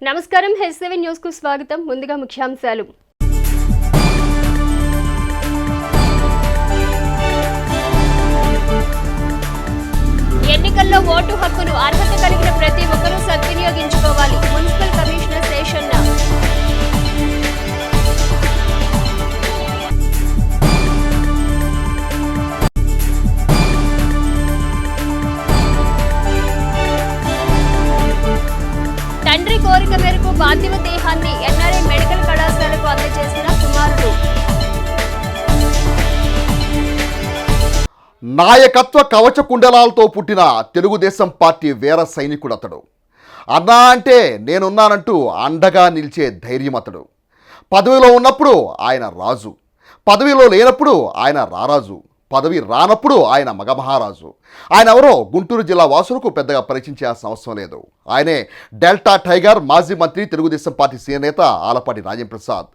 నమస్కారం H7 news కు స్వాగతం. ముందుగా ముఖ్యాంశాలు. ఎన్నికల్లో ఓటు హక్కును అర్హత కలిగిన ప్రతి ఒక్కరూ సద్వినియోగించుకోవాలి. Municipal commissioner Seshanna. తండ్రి కోరిక మేరకు పార్థివ దేహాన్ని ఎన్ఆర్ఐ మెడికల్ కళాశాలకు అందజేసిన కుమారుడు. నాయకత్వ కవచ కుండలాలతో పుట్టిన తెలుగుదేశం పార్టీ వీర సైనికుడు అతడు. అన్నా అంటే నేనున్నానంటూ అండగా నిలిచే ధైర్యం అతడు. పదవిలో ఉన్నప్పుడు ఆయన రాజు, పదవిలో లేనప్పుడు ఆయన రారాజు, పదవి రానప్పుడు ఆయన మగమహారాజు. ఆయన ఎవరో గుంటూరు జిల్లా వాసులకు పెద్దగా పరిచయించాల్సిన అవసరం లేదు. ఆయనే డెల్టా టైగర్, మాజీ మంత్రి, తెలుగుదేశం పార్టీ సీనియర్ నేత ఆలపాటి రాజేంద్రప్రసాద్.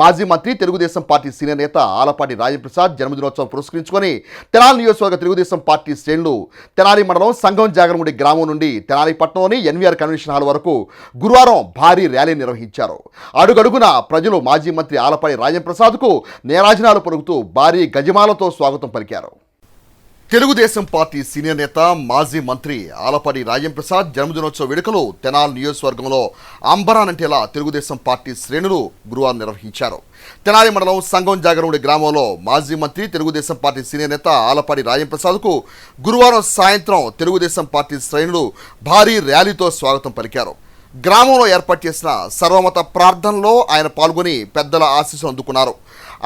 మాజీ మంత్రి, తెలుగుదేశం పార్టీ సీనియర్ నేత ఆలపాటి రాజేంద్రప్రసాద్ జన్మదినోత్సవం పురస్కరించుకొని తెనాలి నియోజకవర్గ తెలుగుదేశం పార్టీ శ్రేణులు తెనాలి మండలం సంగం జాగరముడి గ్రామం నుండి తెనాలి పట్టణంలోని ఎన్వీఆర్ కన్వెన్షన్ హాల్ వరకు గురువారం భారీ ర్యాలీ నిర్వహించారు. అడుగడుగున ప్రజలు మాజీ మంత్రి ఆలపాటి రాజేంద్రప్రసాద్కు నీరాజనాలు పలుకుతూ భారీ గజమాలతో స్వాగతం పలికారు. తెలుగుదేశం పార్టీ సీనియర్ నేత మాజీ మంత్రి ఆలపాటి రాజేంద్రప్రసాద్ జన్మదినోత్సవ వేడుకలు తెనాలి నియోజకవర్గంలో అంబరానంటేలా తెలుగుదేశం పార్టీ శ్రేణులు గురువారం నిర్వహించారు. తెనాలి మండలం సంగం జాగరముడి గ్రామంలో మాజీ మంత్రి, తెలుగుదేశం పార్టీ సీనియర్ నేత ఆలపాటి రాజేంద్రప్రసాద్కు గురువారం సాయంత్రం తెలుగుదేశం పార్టీ శ్రేణులు భారీ ర్యాలీతో స్వాగతం పలికారు. గ్రామంలో ఏర్పాటు చేసిన సర్వమత ప్రార్థనలో ఆయన పాల్గొని పెద్దల ఆశీస్సులు అందుకున్నారు.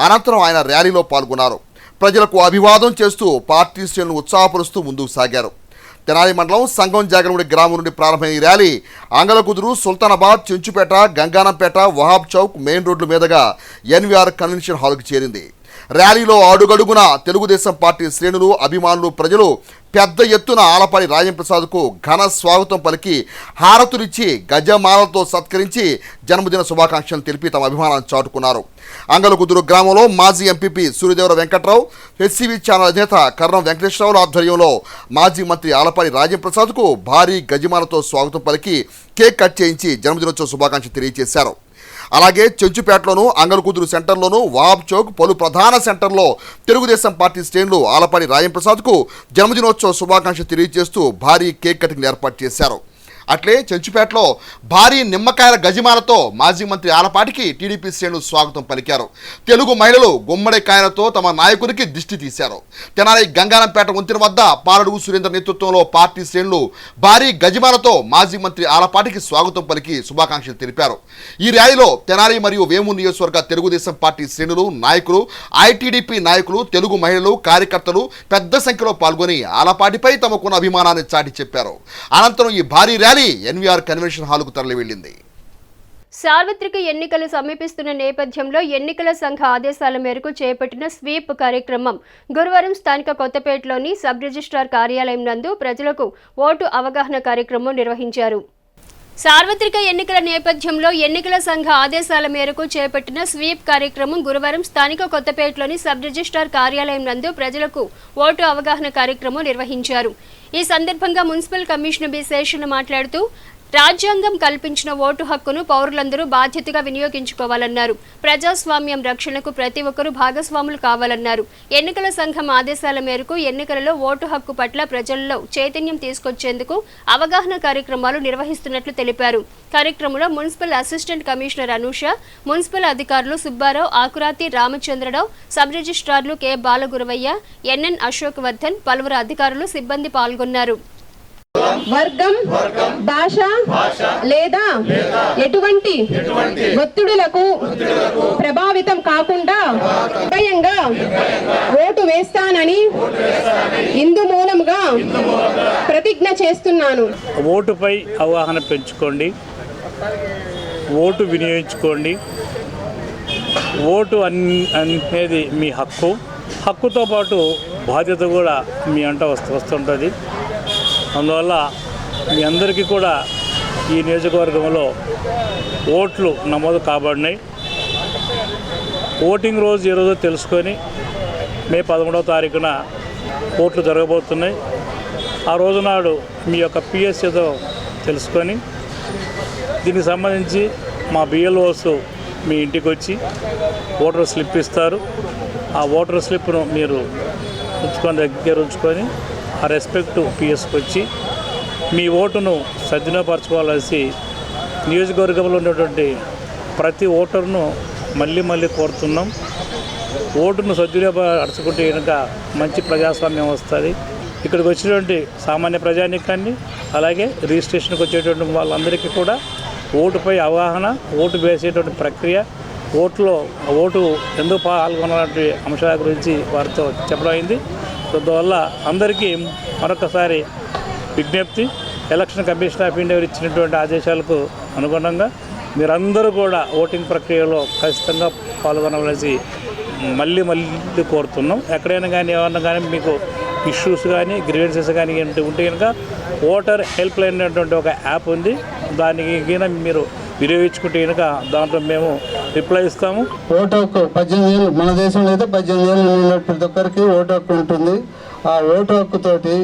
అనంతరం ఆయన ర్యాలీలో పాల్గొన్నారు. ప్రజలకు అభివాదం చేస్తూ పార్టీ శ్రేణులను ఉత్సాహపరుస్తూ ముందుకు సాగారు. తెనాలి మండలం సంగం జాగరముడి గ్రామం నుండి ప్రారంభమైన ఈ ర్యాలీ ఆంగలకుదురు, సుల్తానాబాద్, చెంచుపేట, గంగానంపేట, వహాబ్ చౌక్ మెయిన్ రోడ్ల మీదుగా ఎన్వీఆర్ కన్వెన్షన్ హాల్కు చేరింది. ర్యాలీలో అడుగడుగున తెలుగుదేశం పార్టీ శ్రేణులు, అభిమానులు, ప్రజలు పెద్ద ఎత్తున ఆలపాటి రాజేంద్రప్రసాద్కు ఘన స్వాగతం పలికి హారతులిచ్చి గజమాలతో సత్కరించి జన్మదిన శుభాకాంక్షలు తెలిపి తమ అభిమానాన్ని చాటుకున్నారు. అంగలకుదురు గ్రామంలో మాజీ MPP Suryadevara Venkatrao, HCV channel అధినేత కర్ణం వెంకటేశ్వరరావు ఆధ్వర్యంలో మాజీ మంత్రి ఆలపాటి రాజేంద్రప్రసాద్కు భారీ గజమాలతో స్వాగతం పలికి కేక్ కట్ చేయించి జన్మదినోత్సవ శుభాకాంక్షలు తెలియజేశారు. అలాగే చెంచుపేటలోను, అంగలకుదురు సెంటర్లోను, వాబ్ చౌక్, పలు ప్రధాన సెంటర్లో తెలుగుదేశం పార్టీ శ్రేణులు ఆలపాటి రాజేంద్రప్రసాద్కు జన్మదినోత్సవ శుభాకాంక్షలు తెలియజేస్తూ భారీ కేక్ కటింగ్ ఏర్పాటు చేశారు. అట్లే చెంచుపేటలో భారీ నిమ్మకాయల గజిమాలతో మాజీ మంత్రి ఆలపాటికి టీడీపీ శ్రేణులు స్వాగతం పలికారు. తెలుగు మహిళలు గుమ్మడికాయలతో తమ నాయకుడికి దిష్టి తీశారు. తెనాలి గంగానంపేట వంతెన వద్ద పాలడుగు సురేంద్ర నేతృత్వంలో పార్టీ శ్రేణులు భారీ గజిమాలతో మాజీ మంత్రి ఆలపాటికి స్వాగతం పలికి శుభాకాంక్షలు తెలిపారు. ఈ ర్యాలీలో తెనాలి మరియు వేమూరు నియోజకవర్గ తెలుగుదేశం పార్టీ శ్రేణులు, నాయకులు, ఐటీడీపీ నాయకులు, తెలుగు మహిళలు, కార్యకర్తలు పెద్ద సంఖ్యలో పాల్గొని ఆలపాటిపై తమకున్న అభిమానాన్ని చాటి చెప్పారు. అనంతరం ఈ భారీ ర్యాలీ ఎన్వీఆర్ కన్వెన్షన్ హాల్కు తరలి వెళ్ళింది. సార్వత్రిక ఎన్నికలు సమీపిస్తున్న నేపథ్యంలో ఎన్నికల సంఘ ఆదేశాల మేరకు చేపట్టిన స్వీప్ కార్యక్రమం గురువారం స్థానిక కొత్తపేటలోని సబ్ రిజిస్ట్రార్ కార్యాలయం నందు ప్రజలకు ఓటు అవగాహన కార్యక్రమం నిర్వహించారు. సార్వత్రిక ఎన్నికల నేపథ్యంలో ఎన్నికల సంఘ ఆదేశాల మేరకు చేపట్టిన స్వీప్ కార్యక్రమం గురువారం స్థానిక కొత్తపేటలోని సబ్ రిజిస్ట్రార్ కార్యాలయం నందు ప్రజలకు ఓటు అవగాహన కార్యక్రమం నిర్వహించారు. ఈ సందర్భంగా మున్సిపల్ కమిషనర్ బి శేషన్న మాట్లాడుతూ రాజ్యాంగం కల్పించిన ఓటు హక్కును పౌరులందరూ బాధ్యతగా వినియోగించుకోవాలన్నారు. ప్రజాస్వామ్యం రక్షణకు ప్రతి ఒక్కరూ భాగస్వాములు కావాలన్నారు. ఎన్నికల సంఘం ఆదేశాల మేరకు ఎన్నికలలో ఓటు హక్కు పట్ల ప్రజల్లో చైతన్యం తీసుకొచ్చేందుకు అవగాహన కార్యక్రమాలు నిర్వహిస్తున్నట్లు తెలిపారు. కార్యక్రమంలో municipal assistant commissioner Anusha, municipal అధికారులు సుబ్బారావు, ఆకురాతి రామచంద్రరావు, సబ్ రిజిస్ట్రార్లు కె బాలగురవయ్య, ఎన్ఎన్ అశోక్ వర్ధన్, పలువురు అధికారులు, సిబ్బంది పాల్గొన్నారు. వర్గం, భాష లేదా ఎటువంటి ఒత్తిడులకు ప్రభావితం కాకుండా నిర్భయంగా ఓటు వేస్తానని ఇందు మూలముగా ప్రతిజ్ఞ చేస్తున్నాను. ఓటుపై అవగాహన పెంచుకోండి, ఓటు వినియోగించుకోండి. ఓటు అనేది మీ హక్కు. హక్కుతో పాటు బాధ్యత కూడా మీ అంట వస్తుంటుంది. అందువల్ల మీ అందరికీ కూడా ఈ నియోజకవర్గంలో ఓట్లు నమోదు కాబడినాయి. ఓటింగ్ రోజు ఈరోజు తెలుసుకొని మే 11వ తారీఖున ఓట్లు జరగబోతున్నాయి. ఆ రోజు నాడు మీ యొక్క పిఎస్ఏతో తెలుసుకొని దీనికి సంబంధించి మా బిఎల్ఓస్ మీ ఇంటికి వచ్చి ఓటర్ స్లిప్ ఇస్తారు. ఆ ఓటర్ స్లిప్ను మీరు దగ్గర ఉంచుకొని ఆ రెస్పెక్టివ్ పిఎస్కి వచ్చి మీ ఓటును సద్వినియోగపరచుకోవాల్సి నియోజకవర్గంలో ఉన్నటువంటి ప్రతి ఓటర్ను మళ్ళీ కోరుతున్నాం. ఓటును సద్వినియోగపరచుకుంటే కనుక మంచి ప్రజాస్వామ్యం వస్తుంది. ఇక్కడికి వచ్చినటువంటి సామాన్య ప్రజానీకాన్ని అలాగే రిజిస్ట్రేషన్కి వచ్చేటువంటి వాళ్ళందరికీ కూడా ఓటుపై అవగాహన, ఓటు వేసేటువంటి ప్రక్రియ, ఓటు ఎందుకు పాల్గొనాలంటే అంశాల గురించి వారితో చెప్పడం అయింది. అందువల్ల అందరికీ మరొకసారి విజ్ఞప్తి, ఎలక్షన్ కమిషన్ ఆఫ్ ఇండియా ఇచ్చినటువంటి ఆదేశాలకు అనుగుణంగా మీరందరూ కూడా ఓటింగ్ ప్రక్రియలో ఖచ్చితంగా పాల్గొనవలసి మళ్ళీ కోరుతున్నాం. ఎక్కడైనా కానీ ఏమన్నా కానీ మీకు ఇష్యూస్ కానీ గ్రీవెన్సెస్ కానీ ఉంటే కనుక ఓటర్ హెల్ప్ లైన్ అనేటువంటి ఒక యాప్ ఉంది. దానికి మీరు వినియోగించుకుంటే కనుక దాంట్లో మేము రిప్లై ఇస్తాము. ఓటు హక్కు 18 ఏళ్ళు, మన దేశంలో అయితే 18 ఏళ్ళు ఉన్న ప్రతి ఒక్కరికి ఓటు హక్కు ఉంటుంది. ఆ ఓటు హక్కుతోటి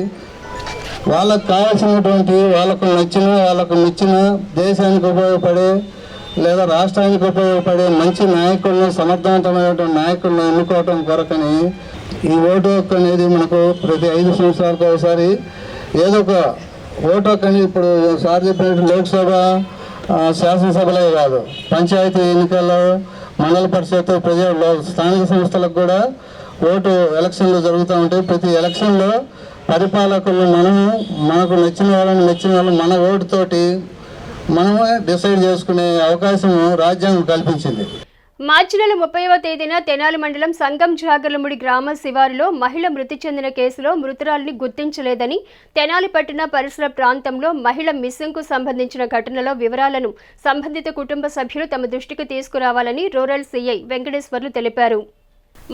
వాళ్ళకు కావాల్సినటువంటి, వాళ్ళకు మెచ్చిన దేశానికి ఉపయోగపడే లేదా రాష్ట్రానికి ఉపయోగపడే మంచి నాయకులను, సమర్థవంతమైనటువంటి నాయకులను ఎన్నుకోవటం కొరకని ఈ ఓటు హక్కు అనేది మనకు ప్రతి 5 సంవత్సరాలకు ఒకసారి ఏదో ఒక ఓటు హక్కు అనేది ఇప్పుడు సార్ చెప్పినట్టు లోక్సభ, శాసనసభలే కాదు, పంచాయతీ ఎన్నికల్లో, మండల పరిషత్, స్థానిక సంస్థలకు కూడా ఓటు ఎలక్షన్లు జరుగుతూ ఉంటాయి. ప్రతి ఎలక్షన్లో పరిపాలకులు మనకు నచ్చిన వాళ్ళు మన ఓటుతోటి మనమే డిసైడ్ చేసుకునే అవకాశం రాజ్యాంగం కల్పించింది. మార్చి నెల 30వ తేదీన తెనాలి మండలం సంగం జాగర్లముడి గ్రామ శివారులో మహిళ మృతి చెందిన కేసులో మృతురాలిని గుర్తించలేదని, తెనాలి పట్టణ పరిసర ప్రాంతంలో మహిళ మిస్సింగ్కు సంబంధించిన ఘటనలో వివరాలను సంబంధిత కుటుంబ సభ్యులు తమ దృష్టికి తీసుకురావాలని రూరల్ సీఐ వెంకటేశ్వర్లు తెలిపారు.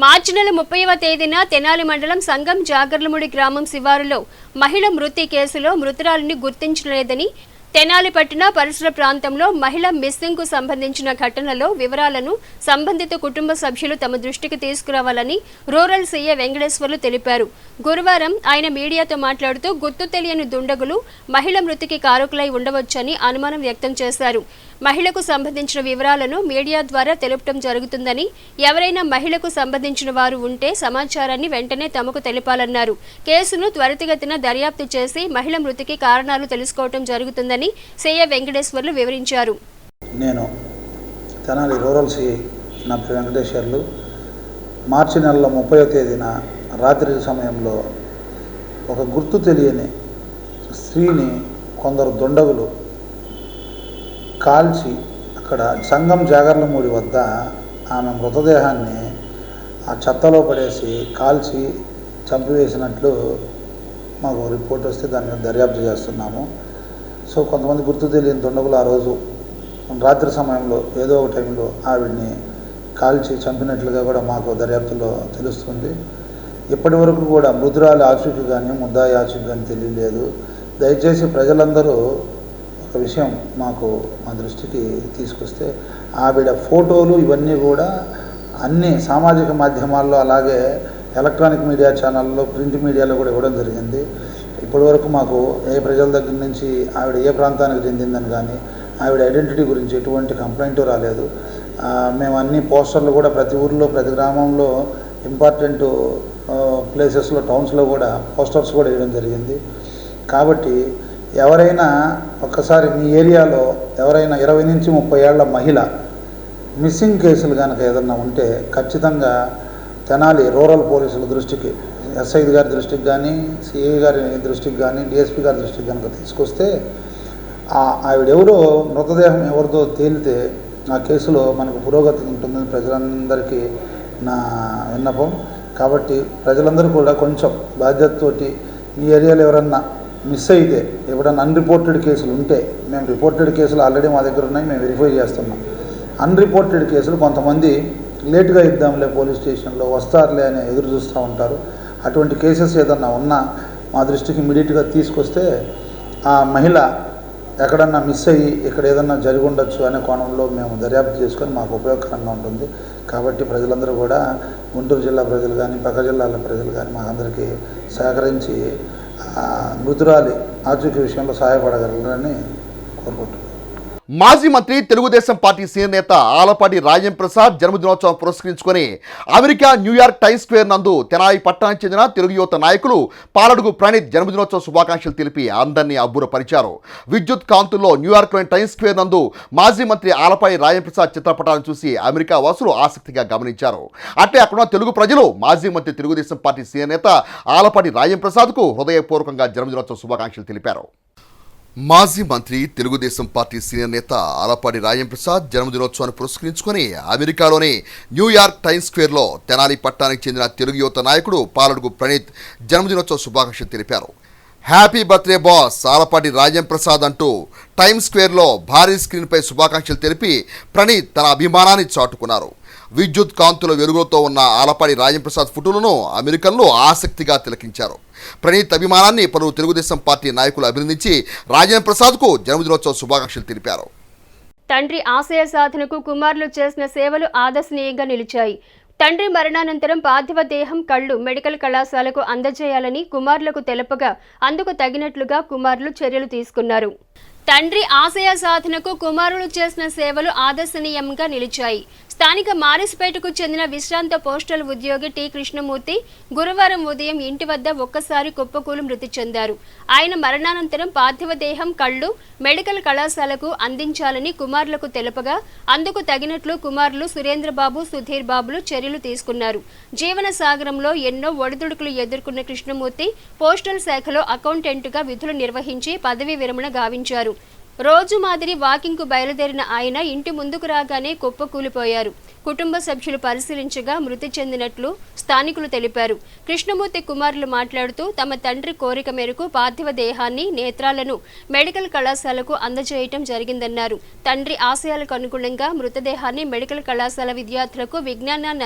మార్చి నెల 30వ తేదీన తెనాలి మండలం సంగం జాగర్లముడి గ్రామం శివారులో మహిళ మృతి కేసులో మృతురాలిని గుర్తించలేదని, తెనాలి పట్టణ పరిసర ప్రాంతంలో మహిళ మిస్సింగ్కు సంబంధించిన ఘటనలో వివరాలను సంబంధిత కుటుంబ సభ్యులు తమ దృష్టికి తీసుకురావాలని రూరల్ సీఐ వెంకటేశ్వర్లు తెలిపారు. గురువారం ఆయన మీడియాతో మాట్లాడుతూ గుర్తు తెలియని దుండగులు మహిళ మృతికి కారకులై ఉండవచ్చని అనుమానం వ్యక్తం చేశారు. మహిళకు సంబంధించిన వివరాలను మీడియా ద్వారా తెలుపడం జరుగుతుందని, ఎవరైనా మహిళకు సంబంధించిన వారు ఉంటే సమాచారాన్ని వెంటనే తమకు తెలిపాలన్నారు. కేసును త్వరితగతిన దర్యాప్తు చేసి మహిళ మృతికి కారణాలు తెలుసుకోవడం జరుగుతుందని సీఐ వెంకటేశ్వర్లు వివరించారు. నేను తెనాలి రూరల్ సిఐ నా పేరు వెంకటేశ్వర్లు. మార్చి నెలలో 30వ తేదీన రాత్రి సమయంలో ఒక గుర్తు తెలియని స్త్రీని కొందరు దుండగులు కాల్చి అక్కడ సంగం జాగర్లమూడి వద్ద ఆమె మృతదేహాన్ని ఆ చెత్తలో పడేసి కాల్చి చంపివేసినట్లు మాకు రిపోర్ట్ వస్తే దాని మీద దర్యాప్తు చేస్తున్నాము. సో కొంతమంది గుర్తు తెలియని దుండగులు ఆ రోజు రాత్రి సమయంలో ఏదో ఒక టైంలో ఆవిడ్ని కాల్చి చంపినట్లుగా కూడా మాకు దర్యాప్తులో తెలుస్తుంది. ఇప్పటి వరకు కూడా మృతురాలి ఆచూకీ కానీ ముద్దాయి ఆచూకీ కానీ తెలియలేదు. దయచేసి ప్రజలందరూ ఒక విషయం మా దృష్టికి తీసుకొస్తే ఆవిడ ఫోటోలు ఇవన్నీ కూడా అన్ని సామాజిక మాధ్యమాల్లో అలాగే ఎలక్ట్రానిక్ మీడియా ఛానల్లో ప్రింట్ మీడియాలో కూడా ఇవ్వడం జరిగింది. ఇప్పటివరకు మాకు ఏ ప్రజల దగ్గర నుంచి ఆవిడ ఏ ప్రాంతానికి చెందిందని కానీ ఆవిడ ఐడెంటిటీ గురించి ఎటువంటి కంప్లైంట్ రాలేదు. మేము అన్ని పోస్టర్లు కూడా ప్రతి ఊర్లో ప్రతి గ్రామంలో ఇంపార్టెంట్ ప్లేసెస్లో టౌన్స్లో కూడా పోస్టర్స్ కూడా వేయడం జరిగింది. కాబట్టి ఎవరైనా ఒక్కసారి మీ ఏరియాలో ఎవరైనా 20 నుంచి 30 ఏళ్ల మహిళ మిస్సింగ్ కేసులు కనుక ఏదన్నా ఉంటే ఖచ్చితంగా తెనాలి రూరల్ పోలీసుల దృష్టికి, ఎస్ఐ గారి దృష్టికి కానీ, సిఐ గారి దృష్టికి కానీ, డిఎస్పీ గారి దృష్టికి కనుక తీసుకొస్తే ఆవిడెవరో మృతదేహం ఎవరిదో తేలితే ఆ కేసులో మనకు పురోగతి ఉంటుందని ప్రజలందరికీ నా విన్నపం. కాబట్టి ప్రజలందరూ కూడా కొంచెం బాధ్యతతోటి మీ ఏరియాలో ఎవరన్నా మిస్ అయితే, ఎప్పుడన్నా అన్రిపోర్టెడ్ కేసులు ఉంటే, మేము రిపోర్టెడ్ కేసులు ఆల్రెడీ మా దగ్గర ఉన్నాయి, మేము వెరిఫై చేస్తున్నాం. అన్రిపోర్టెడ్ కేసులు కొంతమంది లేట్గా ఇద్దాంలే పోలీస్ స్టేషన్లో వస్తారులే అని ఎదురు చూస్తూ ఉంటారు. అటువంటి కేసెస్ ఏదన్నా ఉన్నా మా దృష్టికి ఇమీడియట్గా తీసుకొస్తే ఆ మహిళ ఎక్కడన్నా మిస్ అయ్యి ఇక్కడ ఏదన్నా జరిగి ఉండొచ్చు అనే కోణంలో మేము దర్యాప్తు చేసుకొని మాకు ఉపయోగకరంగా ఉంటుంది. కాబట్టి ప్రజలందరూ కూడా గుంటూరు జిల్లా ప్రజలు కానీ పక్క జిల్లాల ప్రజలు కానీ మాకందరికీ సహకరించి మృతురాలి ఆచూకీ విషయంలో సహాయపడగలరని కోరుకుంటున్నాను. మాజీ మంత్రి తెలుగుదేశం పార్టీ సీనియర్ నేత ఆలపాటి రాజేంద్ర ప్రసాద్ జన్మదినోత్సవం పురస్కరించుకొని అమెరికా న్యూయార్క్ టైమ్స్ స్క్వేర్ నందు తెనాలి పట్టణానికి చెందిన తెలుగు యువత నాయకులు పాలడుగు ప్రణీత్ జన్మదినోత్సవ శుభాకాంక్షలు తెలిపి అందరినీ అబ్బురపరిచారు. విద్యుత్ కాంతుల్లో న్యూయార్క్లోని టైమ్స్ స్క్వేర్ నందు మాజీ మంత్రి ఆలపాటి రాజేంద్ర ప్రసాద్ చిత్రపటాలను చూసి అమెరికా వాసులు ఆసక్తిగా గమనించారు. అట్లే అక్కడ తెలుగు ప్రజలు మాజీ మంత్రి తెలుగుదేశం పార్టీ సీనియర్ నేత ఆలపాటి రాజేంద్ర ప్రసాద్కు హృదయపూర్వకంగా జన్మదినోత్సవ శుభాకాంక్షలు తెలిపారు. మాజీ మంత్రి తెలుగుదేశం పార్టీ సీనియర్ నేత ఆలపాటి రాజేంద్ర ప్రసాద్ జన్మదినోత్సవాన్ని పురస్కరించుకొని అమెరికాలోని న్యూయార్క్ టైమ్స్ స్క్వేర్లో తెనాలి పట్టణానికి చెందిన తెలుగు యువత నాయకుడు పాలడుగు ప్రణీత్ జన్మదినోత్సవ శుభాకాంక్షలు తెలిపారు. Happy birthday boss Alapati Rajendra Prasad అంటూ టైమ్స్ స్క్వేర్లో భారీ స్క్రీన్పై శుభాకాంక్షలు తెలిపి ప్రణీత్ తన అభిమానాన్ని చాటుకున్నారు. విద్యుత్ కాంతుల వెలుగులతో ఉన్న ఆలపాటి రాజేంద్ర ప్రసాద్ ఫోటోలను అమెరికన్లు ఆసక్తిగా తిలకించారు. ప్రణీత్ అభిమానాన్ని పలువురు తెలుగుదేశం పార్టీ నాయకులు అభినందించి రాజేంద్ర ప్రసాద్కు జన్మదినోత్సవ శుభాకాంక్షలు తెలిపారు. తండ్రి ఆశయ సాధనకు కుమారులు చేసిన సేవలు ఆదర్శనీయంగా నిలిచాయి. తండ్రి మరణానంతరం పార్థివ దేహం కళ్ళు మెడికల్ కళాశాలకు అందజేయాలని కుమారులకు తెలుపగా అందుకు తగినట్లుగా కుమారులు చర్యలు తీసుకున్నారు. తండ్రి ఆశయ సాధనకు కుమారులు చేసిన సేవలు ఆదర్శనీయంగా నిలిచాయి. స్థానిక మారిస్పేటకు చెందిన విశ్రాంత పోస్టల్ ఉద్యోగి టి కృష్ణమూర్తి గురువారం ఉదయం ఇంటి వద్ద ఒక్కసారి కుప్పకూలి మృతి చెందారు. ఆయన మరణానంతరం పార్థివ దేహం కళ్ళు మెడికల్ కళాశాలకు అందించాలని కుమారులకు తెలుపగా అందుకు తగినట్లు కుమారులు సురేంద్రబాబు సుధీర్ బాబులు చర్యలు తీసుకున్నారు. జీవన సాగరంలో ఎన్నో ఒడిదుడుకులు ఎదుర్కొన్న కృష్ణమూర్తి పోస్టల్ శాఖలో అకౌంటెంట్గా విధులు నిర్వహించి పదవీ విరమణ గావించారు. రోజు మాదిరి వాకింగ్కు బయలుదేరిన ఆయన ఇంటి ముందుకు రాగానే కుప్పకూలిపోయారు. కుటుంబ సభ్యులు పరిశీలించగా మృతి చెందినట్లు స్థానికులు తెలిపారు. కృష్ణమూర్తి కుమారులు మాట్లాడుతూ తమ తండ్రి కోరిక మేరకు పార్థివ దేహాన్ని నేత్రాలను మెడికల్ కళాశాలకు అందజేయటం జరిగిందన్నారు. తండ్రి ఆశయాలకు అనుగుణంగా మృతదేహాన్ని మెడికల్ కళాశాల విద్యార్థులకు విజ్ఞానాన్ని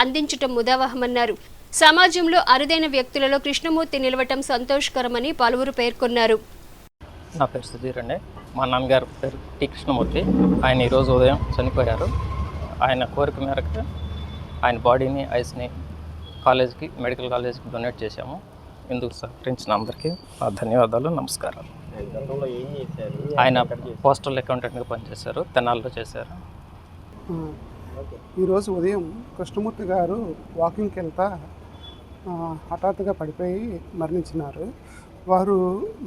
అందించటం ముదావహమన్నారు. సమాజంలో అరుదైన వ్యక్తులలో కృష్ణమూర్తి నిలవటం సంతోషకరమని పలువురు పేర్కొన్నారు. నా పేరు సుధీర్ అండి. మా నాన్నగారు పేరు టి కృష్ణమూర్తి. ఆయన ఈరోజు ఉదయం చనిపోయారు. ఆయన కోరిక మేరకు ఆయన బాడీని ఐస్ని కాలేజ్కి మెడికల్ కాలేజ్కి డొనేట్ చేశాము. ఇందుకు సహకరించిన అందరికీ నా ధన్యవాదాలు, నమస్కారాలు. ఆయన పోస్టల్ అకౌంటెంట్గా పనిచేశారు, తెనాలిలో చేశారు. ఈరోజు ఉదయం కృష్ణమూర్తి గారు వాకింగ్కి వెళ్తా హఠాత్తుగా పడిపోయి మరణించినారు. వారు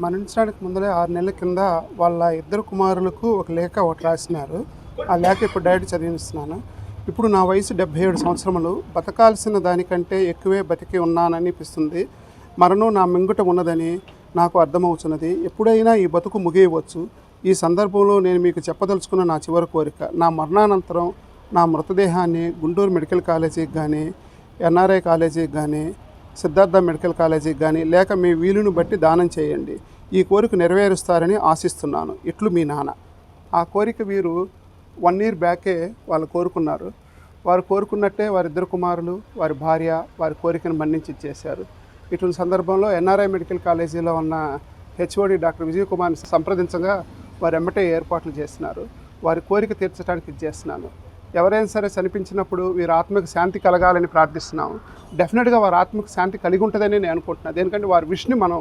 మరణించడానికి ముందరే 6 నెలల కింద వాళ్ళ 2 కుమారులకు ఒక లేఖ ఒకటి రాసినారు. ఆ లేఖ ఇప్పుడు డైరెక్ట్ చదివిస్తున్నాను. ఇప్పుడు నా వయసు 77 సంవత్సరములు. బతకాల్సిన దానికంటే ఎక్కువే బతికి ఉన్నాననిపిస్తుంది. మరణం నా మింగుట ఉన్నదని నాకు అర్థమవుతున్నది. ఎప్పుడైనా ఈ బతుకు ముగియవచ్చు. ఈ సందర్భంలో నేను మీకు చెప్పదలుచుకున్న నా చివరి కోరిక, నా మరణానంతరం నా మృతదేహాన్ని గుంటూరు మెడికల్ కాలేజీకి కానీ, ఎన్ఆర్ఐ కాలేజీకి కానీ, సిద్ధార్థ మెడికల్ కాలేజీకి కానీ లేక మీ వీలును బట్టి దానం చేయండి. ఈ కోరిక నెరవేరుస్తారని ఆశిస్తున్నాను. ఇట్లు మీ నాన్న. ఆ కోరిక వీరు 1 year బ్యాకే వాళ్ళు కోరుకున్నారు. వారు కోరుకున్నట్టే వారి 2 కుమారులు, వారి భార్య వారి కోరికను మన్నించి ఇచ్చేశారు. ఇటువంటి సందర్భంలో ఎన్ఆర్ఐ మెడికల్ కాలేజీలో ఉన్న హెచ్ఓడి డాక్టర్ విజయ్ కుమార్ని సంప్రదించగా వారు ఎమ్మటే ఏర్పాట్లు చేస్తున్నారు. వారి కోరిక తీర్చడానికి ఇచ్చేస్తున్నాను. ఎవరైనా సరే చనిపించినప్పుడు వీరి ఆత్మకు శాంతి కలగాలని ప్రార్థిస్తున్నాము. డెఫినెట్గా వారి ఆత్మకు శాంతి కలిగి ఉంటుందని నేను అనుకుంటున్నాను. ఎందుకంటే వారి విష్ని మనం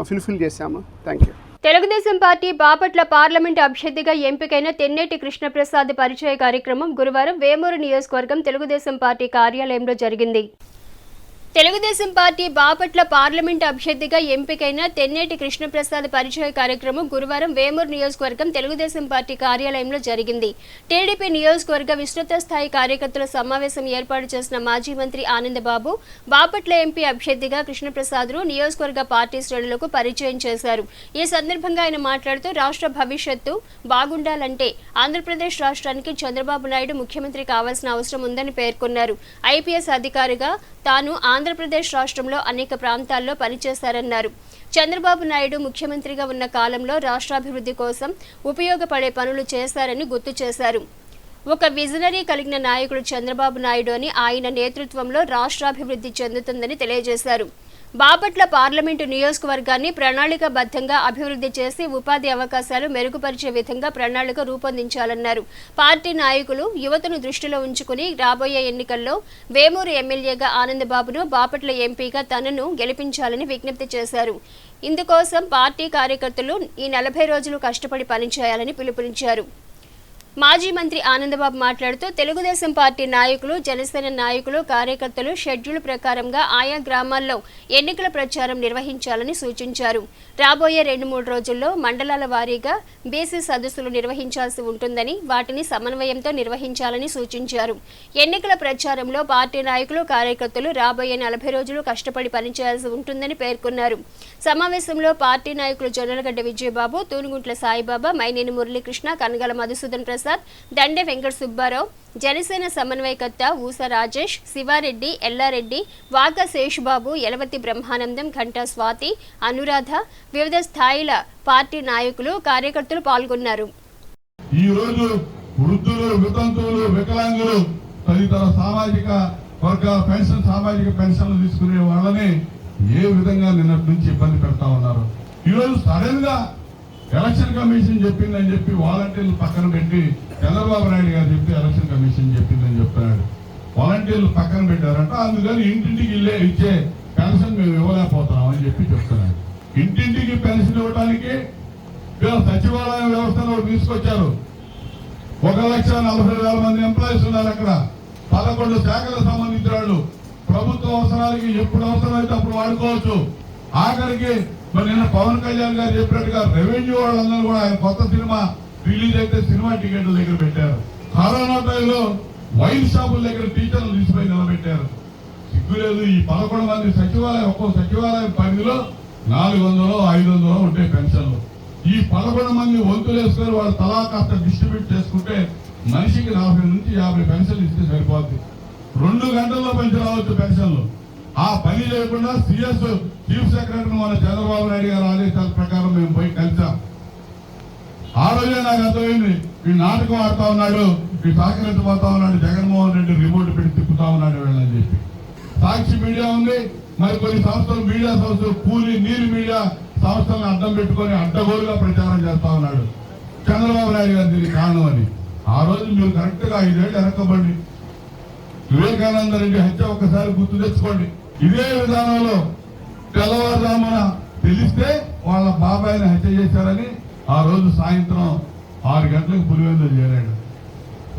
ఫుల్ఫిల్ చేశాము. Thank you. Telugu Desam party Bapatla parliament అభ్యర్థిగా ఎంపికైన తెన్నేటి కృష్ణప్రసాద్ పరిచయ కార్యక్రమం గురువారం వేమూరు నియోజకవర్గం తెలుగుదేశం పార్టీ కార్యాలయంలో జరిగింది. తెలుగుదేశం పార్టీ బాపట్ల పార్లమెంటు అభ్యర్థిగా ఎంపికైన తెన్నేటి కృష్ణప్రసాద్ పరిచయ కార్యక్రమం గురువారం వేమూరు నియోజకవర్గం తెలుగుదేశం పార్టీ కార్యాలయంలో జరిగింది. టీడీపీ నియోజకవర్గ విస్తృత స్థాయి కార్యకర్తల సమావేశం ఏర్పాటు చేసిన మాజీ మంత్రి ఆనందబాబు బాపట్ల ఎంపీ అభ్యర్థిగా కృష్ణప్రసాద్ను నియోజకవర్గ పార్టీ శ్రేణులకు పరిచయం చేశారు. ఈ సందర్భంగా ఆయన మాట్లాడుతూ రాష్ట్ర భవిష్యత్తు బాగుండాలంటే ఆంధ్రప్రదేశ్ రాష్ట్రానికి చంద్రబాబు నాయుడు ముఖ్యమంత్రి కావాల్సిన అవసరం ఉందని పేర్కొన్నారు. ఐపీఎస్ అధికారిగా తాను ఆంధ్రప్రదేశ్ రాష్ట్రంలో అనేక ప్రాంతాల్లో పనిచేశారన్నారు. చంద్రబాబు నాయుడు ముఖ్యమంత్రిగా ఉన్న కాలంలో రాష్ట్రాభివృద్ధి కోసం ఉపయోగపడే పనులు చేశారని గుర్తు చేశారు. ఒక విజనరీ కలిగిన నాయకుడు చంద్రబాబు నాయుడు అని, ఆయన నేతృత్వంలో రాష్ట్రాభివృద్ధి చెందుతుందని తెలియజేశారు. బాపట్ల పార్లమెంటు నియోజకవర్గాన్ని ప్రణాళికాబద్ధంగా అభివృద్ధి చేసి ఉపాధి అవకాశాలు మెరుగుపరిచే విధంగా ప్రణాళిక రూపొందించాలన్నారు. పార్టీ నాయకులు యువతను దృష్టిలో ఉంచుకుని రాబోయే ఎన్నికల్లో వేమూరు ఎమ్మెల్యేగా ఆనందబాబును, బాపట్ల ఎంపీగా తనను గెలిపించాలని విజ్ఞప్తి చేశారు. ఇందుకోసం పార్టీ కార్యకర్తలు ఈ 40 రోజులు కష్టపడి పనిచేయాలని పిలుపునిచ్చారు. మాజీ మంత్రి ఆనందబాబు మాట్లాడుతూ తెలుగుదేశం పార్టీ నాయకులు, జనసేన నాయకులు, కార్యకర్తలు షెడ్యూల్ ప్రకారంగా ఆయా గ్రామాల్లో ఎన్నికల ప్రచారం నిర్వహించాలని సూచించారు. రాబోయే 2-3 రోజుల్లో మండలాల వారీగా బీసీ సదస్సులు నిర్వహించాల్సి ఉంటుందని, వాటిని సమన్వయంతో నిర్వహించాలని సూచించారు. ఎన్నికల ప్రచారంలో పార్టీ నాయకులు, కార్యకర్తలు రాబోయే 40 రోజులు కష్టపడి పనిచేయాల్సి ఉంటుందని పేర్కొన్నారు. సమావేశంలో పార్టీ నాయకులు జొన్నలగడ్డ విజయబాబు, తూనుగుంట్ల సాయిబాబా, మైనేని మురళీకృష్ణ, కనగల మధుసూదన్ ప్రసాద్, దండె వెంకట సుబ్బారావు, జనసేన సమన్వయకర్త ఊస రాజేష్, శివారెడ్డి, ఎల్లారెడ్డి, వాక శేషుబాబు, యలవతి బ్రహ్మానందం, ఘంటా స్వాతి, అనురాధ, వివిధ స్థాయిల పార్టీ నాయకులు, కార్యకర్తలు పాల్గొన్నారు. ఈ రోజు వృద్ధులు, వితంతువులు, వికలాంగులు తదితర సామాజిక వర్గాల సామాజిక పెన్షన్లు తీసుకునే వాళ్ళని ఏ విధంగా నిన్నటి నుంచి ఇబ్బంది పెడతా ఉన్నారు. ఈరోజు సడన్ గా ఎలక్షన్ కమిషన్ చెప్పిందని చెప్పి వాలంటీర్లు పక్కన పెట్టి, చంద్రబాబు నాయుడు గారు చెప్తే ఎలక్షన్ కమిషన్ చెప్పిందని చెప్తున్నాడు. వాలంటీర్లు పక్కన పెట్టారంట. అందుకని ఇంటింటికి ఇచ్చే పెన్షన్ మేము ఇవ్వలేకపోతున్నాం అని చెప్పి చెప్తున్నాడు. ఇంటింటికి పెన్షన్ ఇవ్వడానికి సచివాలయం వ్యవస్థలో తీసుకొచ్చారు. 1,40,000 మంది ఎంప్లాయీస్ ఉన్నారు అక్కడ. 11 శాఖలకు సంబంధించిన వాళ్ళు ప్రభుత్వ అవసరాలకి ఎప్పుడు అవసరమైతే అప్పుడు వాడుకోవచ్చు. ఆఖరికి మరి నిన్న పవన్ కళ్యాణ్ గారు చెప్పినట్టుగా రెవెన్యూ వాళ్ళందరూ కూడా ఆయన కొత్త సినిమా రిలీజ్ అయితే సినిమా టికెట్ల దగ్గర పెట్టారు. కరోనా టైంలో వైన్ షాపుల దగ్గర టీచర్లు తీసుకుని నిలబెట్టారు. సిగ్గులేదు. ఈ 11 మంది సచివాలయం, ఒక్కో సచివాలయం పరిధిలో 400, 500 ఉంటాయి పెన్షన్లు. ఈ 11 మంది వంతులు వేసుకొని వాళ్ళు తలా కాస్త డిస్ట్రిబ్యూట్ చేసుకుంటే మనిషికి 40 నుంచి 50 పెన్షన్లు ఇస్తే సరిపోద్ది. 2 గంటల్లో పెంచి రావచ్చు పెన్షన్లు. ఆ పని లేకుండా సిఎస్ చీఫ్ సెక్రటరీ మన చంద్రబాబు నాయుడు గారి ఆదేశాల ప్రకారం మేము పోయి కలిసాం. ఆ రోజే నాకు అర్థమైంది, ఈ నాటకం ఆడుతా ఉన్నాడు, ఈ సహకరించబోతా ఉన్నాడు, జగన్మోహన్ రెడ్డి రిమోట్ పెట్టి తిప్పుతా ఉన్నాడు వీళ్ళని చెప్పి. సాక్షి మీడియా ఉంది, మరి కొన్ని సంస్థలు, మీడియా సంస్థలు, కూలీ నీరు మీడియా సంస్థలను అడ్డం పెట్టుకొని అడ్డగోలుగా ప్రచారం చేస్తా ఉన్నాడు. చంద్రబాబు నాయుడు గారు దీనికి కారణం అని. ఆ రోజు మీరు కరెక్ట్ గా 5 ఏళ్ళు వెనక్కబండి. వివేకానంద రెడ్డి హత్య ఒక్కసారి గుర్తు తెచ్చుకోండి. ఇదే విధానంలో తెల్లవారుజామున తెలిస్తే వాళ్ళ బాబాయిని హత్య చేశారని ఆ రోజు సాయంత్రం 6 గంటలకు పులివెందులు చేరాడు.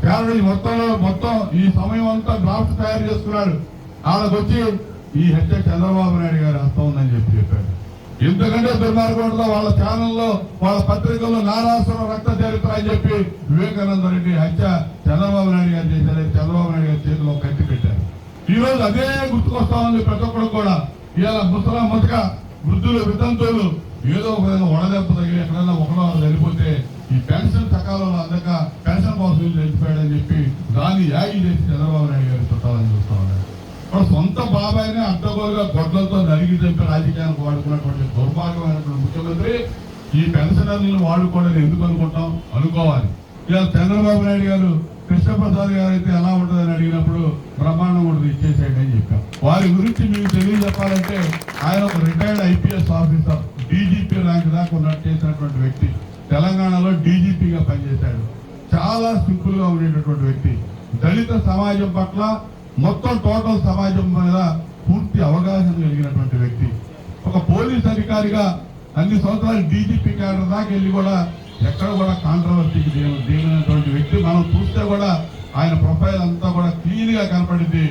కారణం మొత్తం ఈ సమయం అంతా డ్రాఫ్ట్ తయారు చేసుకున్నాడు. వాళ్ళకి వచ్చి ఈ హత్య చంద్రబాబు నాయుడు గారి హస్తం ఉందని చెప్పాడు. ఎందుకంటే దుర్మార్గంలో వాళ్ళ ఛానల్లో, వాళ్ళ పత్రికల్లో నారాసుర రక్త చరిత్ర అని చెప్పి వివేకానంద రెడ్డి హత్య చంద్రబాబు నాయుడు గారు చేశారని చంద్రబాబు నాయుడు గారి చేతిలో కత్తి పెట్టారు. ఈ రోజు అదే గుర్తుకొస్తా ఉంది ప్రతి ఒక్కరు కూడా. ఇవాళ ముసక వృద్ధులు, వితంతువులు ఏదో ఒక విధంగా వడదెబ్బ తగిలి ఎక్కడైనా ఒకడో చనిపోతే ఈ పెన్షన్ సకాలంలో అందక పెన్షన్ కోసం చనిపోయాడని చెప్పి దాన్ని యాగి చేసి చంద్రబాబు నాయుడు గారు చుట్టాలని చూస్తా ఉన్నాడు. సొంత బాబాయిని అడ్డగోలుగా గొడ్లతో నరిగి చంపి రాజకీయానికి వాడుకున్నటువంటి దుర్మార్గమైనటువంటి ముఖ్యమంత్రి ఈ పెన్షనర్లను వాడుకోవడానికి ఎందుకు అనుకోవాలి. ఇలా చంద్రబాబు నాయుడు గారు కృష్ణప్రసాద్ గారు అయితే ఎలా ఉంటుందని అడిగినప్పుడు బ్రహ్మాండం కూడా ఇచ్చేసేయండి అని చెప్పాం. వారి గురించి మీకు తెలియజెప్పాలంటే ఆయన ఒక retired IPS officer, DGP rank దాకా ఉన్నట్టు చేసినటువంటి వ్యక్తి. తెలంగాణలో డీజీపీగా పనిచేశాడు. చాలా సింపుల్ గా ఉండేటటువంటి వ్యక్తి. దళిత సమాజం పట్ల, మొత్తం టోటల్ సమాజం మీద పూర్తి అవగాహన కలిగినటువంటి వ్యక్తి. ఒక పోలీస్ అధికారిగా అన్ని సంవత్సరాలు డీజీపీ క్యాడర్ దాకా వెళ్ళి కూడా ఎక్కడ కూడా కాంట్రవర్సీకి దిగినటువంటి వ్యక్తి. మనం చూస్తే కూడా ఆయన ప్రొఫైల్ అంతా కూడా క్లీన్ గా కనపడింది.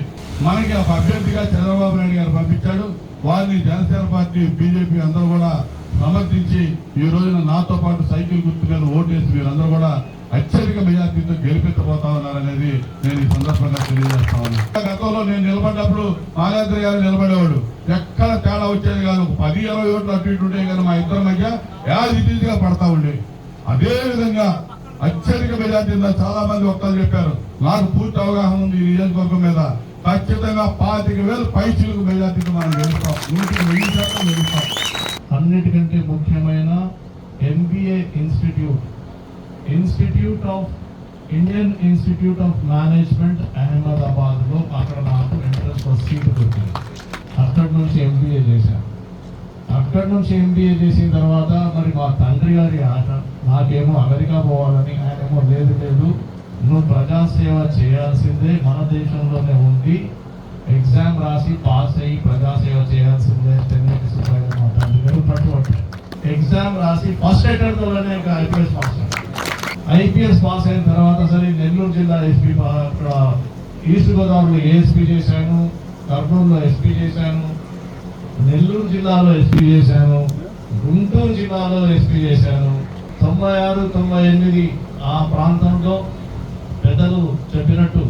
మనకి ఒక అభ్యర్థిగా చంద్రబాబు నాయుడు గారు పంపించాడు. వారిని జనసేన పార్టీ, బీజేపీ అందరూ కూడా సమర్థించి ఈ రోజున నాతో పాటు సైకిల్ గుర్తు మీద ఓటేసి మీరందరూ కూడా అత్యధిక మెజార్టీతో గెలిపించబోతా ఉన్నారనేది నేను ఈ సందర్భంగా తెలియజేస్తా ఉన్నాను. గతంలో నేను నిలబడ్డప్పుడు మాయాద్రి గారు నిలబడేవాడు. ఎక్కడ తేడా వచ్చేది కాదు. 10-20 ఓట్లు అటు ఇటు ఉంటే కానీ మా ఇద్దరి మధ్య యాజిటీగా పడతా ఉండే. అదే విధంగా అత్యధిక మెజార్టీ చాలా మంది వక్తలు చెప్పారు. నాకు పూర్తి అవగాహన ఉంది ఈ నియోజకవర్గం మీద. ఖచ్చితంగా 25,000 పైచిలకు మెజార్టీకి మనం గెలుస్తాం. 100% గెలుస్తాం. అన్నిటికంటే ముఖ్యమైన MBA institute of Indian institute of management Ahmedabad లో అక్కడ నాకు ఎంట్రన్స్ సీట్ దొరికింది. అక్కడి నుంచి ఎంబీఏ చేశాను. అక్కడి నుంచి ఎంబీఏ చేసిన తర్వాత మరి మా తండ్రి గారి ఆట, నాకేమో అమెరికా పోవాలని, ఆయనేమో లేదు లేదు నువ్వు ప్రజాసేవ చేయాల్సిందే, మన దేశంలోనే ఉండి ఎగ్జామ్ రాసి పాస్ అయ్యి ప్రజాసేవ చేయాల్సిందే. తెల్లటి సుబ్బాయి మా తండ్రి గారు పట్టుబట్టారు. ఎగ్జామ్ రాసి ఫస్ట్ అటెంప్ట్లోనే ఐపీఎస్ పాస్ అయిన తర్వాత సరే నెల్లూరు జిల్లా ఎస్పీ, అక్కడ ఈస్ట్ గోదావరిలో ఏఎస్పీ చేశాను, కర్నూలులో ఎస్పీ చేశాను, నెల్లూరు జిల్లాలో ఎస్పీ చేశాను, గుంటూరు జిల్లాలో ఎస్పీ చేశాను. 96, 98 ఆ ప్రాంతంలో పెద్దలు చెప్పినట్టు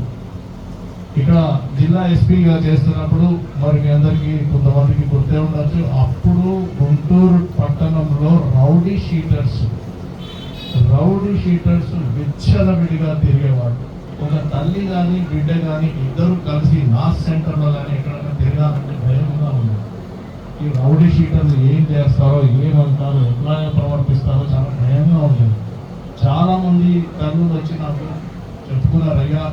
ఇక్కడ జిల్లా ఎస్పీగా చేస్తున్నప్పుడు మరి మీ అందరికీ కొంతమందికి గుర్తే ఉండొచ్చు, అప్పుడు గుంటూరు పట్టణంలో రౌడీ షీటర్స్ విచ్చలవిడిగా తిరిగేవాళ్ళు. ఒక తల్లి కానీ బిడ్డ కానీ ఇద్దరు కలిసి నాస్ సెంటర్లో కానీ ఎక్కడైనా తిరగాలంటే భయంగా ఉంది. ఈ రౌడీ షీటర్లు ఏం చేస్తారో, ఏమంటారో, ఎట్లా ప్రవర్తిస్తారో చాలా భయంగా ఉంటుంది. చాలామంది తల్లులు వచ్చి నాకు చెప్పుకున్నారు, అయ్యా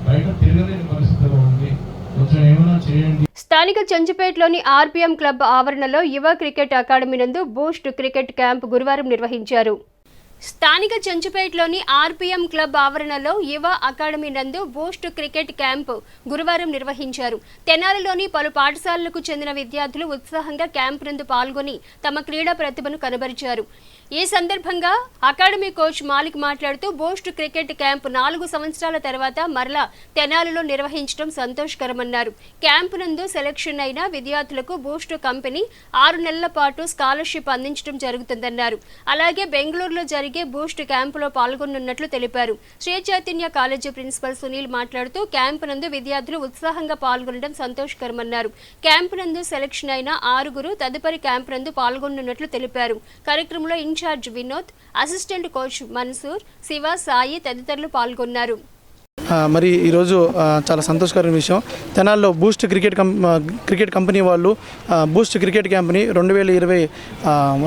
బయట తిరగలేని పరిస్థితిలో ఉంది, కొంచెం ఏమైనా చేయండి. స్థానిక చెంచుపేటలోని ఆర్పీఎం క్లబ్ ఆవరణలో యువ క్రికెట్ అకాడమీ నందు బూస్ట్ క్రికెట్ క్యాంప్ గురువారం నిర్వహించారు. స్థానిక చెంచుపేటలోని ఆర్పీఎం క్లబ్ ఆవరణలో యువ అకాడమీ నందు బూస్ట్ క్రికెట్ క్యాంపు గురువారం నిర్వహించారు. తెనాలిలోని పలు పాఠశాలలకు చెందిన విద్యార్థులు ఉత్సాహంగా క్యాంపు నందు పాల్గొని తమ క్రీడా ప్రతిభను కనబరిచారు. ఈ సందర్భంగా అకాడమీ కోచ్ మాలిక్ మాట్లాడుతూ బూస్ట్ క్రికెట్ క్యాంపు 4 సంవత్సరాల తర్వాత మరలా తెనాలిలో నిర్వహించడం సంతోషకరమన్నారు. క్యాంపు నందు సెలక్షన్ అయిన విద్యార్థులకు బూస్ట్ కంపెనీ 6 నెలల పాటు స్కాలర్షిప్ అందించడం జరుగుతుందన్నారు. అలాగే బెంగళూరులో జరిగే బూస్ట్ క్యాంపులో పాల్గొనున్నట్లు తెలిపారు. శ్రీ చైతన్య కాలేజీ ప్రిన్సిపల్ సునీల్ మాట్లాడుతూ క్యాంపు నందు విద్యార్థులు ఉత్సాహంగా పాల్గొనడం సంతోషకరమన్నారు. క్యాంపు నందు సెలక్షన్ అయిన 6 తదుపరి క్యాంపు నందు పాల్గొనున్నట్లు తెలిపారు. కార్యక్రమంలో incharge Vinod, assistant coach Mansoor, Siva, Sai తదితరులు పాల్గొన్నారు. మరి ఈరోజు చాలా సంతోషకరమైన విషయం, తెనాల్లో బూస్ట్ క్రికెట్ కంపెనీ వాళ్ళు బూస్ట్ క్రికెట్ క్యాంప్ని 2020